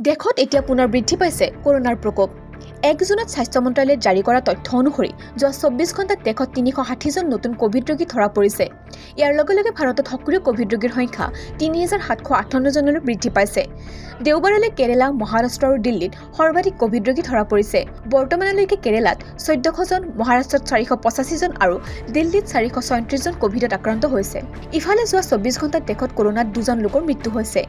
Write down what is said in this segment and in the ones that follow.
দেশত এতিয়া পুনৰ বৃদ্ধি পাইছে কৰোনাৰ প্ৰকোপ। 1 জুনত স্বাস্থ্য মন্ত্ৰালয়ে জাৰি কৰা তথ্য অনুসৰি যোৱা 24 ঘণ্টাত দেশত 360 জন নতুন কোভিড ৰোগী ধৰা পৰিছে। ইয়াৰ লগে লগে ভাৰতত সক্ৰিয় কোভিড ৰোগীৰ সংখ্যা 3758 জনলৈ বৃদ্ধি পাইছে। দেওবাৰলৈ কেৰালা, মহাৰাষ্ট্ৰ আৰু দিল্লীত সৰ্বাধিক কোভিড ৰোগী ধৰা পৰিছে। বৰ্তমানলৈকে কেৰালাত 1400 জন, মহাৰাষ্ট্ৰত 485 জন আৰু দিল্লীত 436 জন কোভিডত আক্ৰান্ত হৈছে। ইফালে যোৱা 24 ঘণ্টাত দেশত কৰোনাত 2 জন লোকৰ মৃত্যু হৈছে।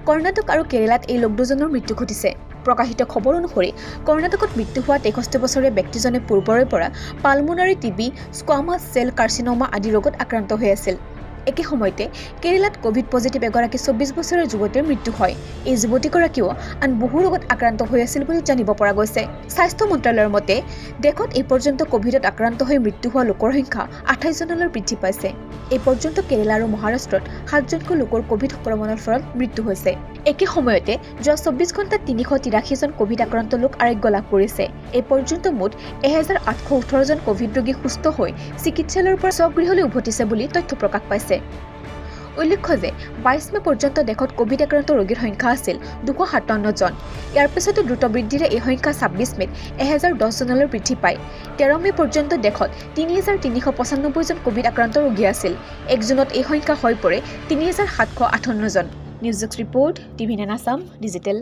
কৰ্ণাটক আৰু কেৰালাত এই লোক 2জনৰ মৃত্যু ঘটিছে। প্ৰকাশিত খবৰ অনুসৰি কৰ্ণাটকত মৃত্যু হোৱা 63 বছৰীয়া ব্যক্তিজনে পূৰ্বৰে পৰা পালমোনাৰী টিবি, স্কোৱামাছ চেল কাৰ্চিনোমা আদি ৰোগত আক্ৰান্ত হৈ আছিল। একে সময়তে কেৰালাত কোভিড পজিটিভ এগৰাকী 24 বছৰীয়া যুৱতীৰ মৃত্যু হয়। এই যুৱতীগৰাকীও আন বহু ৰোগত আক্ৰান্ত হৈ আছিল বুলি জানিব পৰা গৈছে। স্বাস্থ্য মন্ত্ৰালয়ৰ মতে দেশত এই পৰ্যন্ত কোভিডত আক্ৰান্ত হৈ মৃত্যু হোৱা লোকৰ সংখ্যা 28 জনলৈ বৃদ্ধি পাইছে। এই পৰ্যন্ত কেৰালা আৰু মহাৰাষ্ট্ৰত 7 জনকৈ লোকৰ কোভিড সংক্ৰমণৰ ফলত মৃত্যু হৈছে। একে সময়তে যোৱা 24 ঘণ্টাত 383 জন কোভিড আক্ৰান্ত লোক আৰোগ্য লাভ কৰিছে। এই পৰ্যন্ত মুঠ 1818 জন কোভিড ৰোগী সুস্থ হৈ চিকিৎসালয়ৰ পৰা স্বগৃহলৈ উভতিছে বুলি তথ্য প্ৰকাশ পাইছে। উল্লেখ্য যে 22 মে পৰ্যন্ত দেশত কোভিড আক্ৰান্ত ৰোগীৰ সংখ্যা আছিল 257 জন। ইয়াৰ পিছতো দ্ৰুত বৃদ্ধিৰে এই সংখ্যা 26 মেত 1010 জনলৈ বৃদ্ধি পায়। 13 মে পৰ্যন্ত দেশত 3395 জন কোভিড আক্ৰান্ত ৰোগী আছিল। 1 জুনত এই সংখ্যা হৈ পৰে 3758 জন। News desk report, TV9 Assam digital.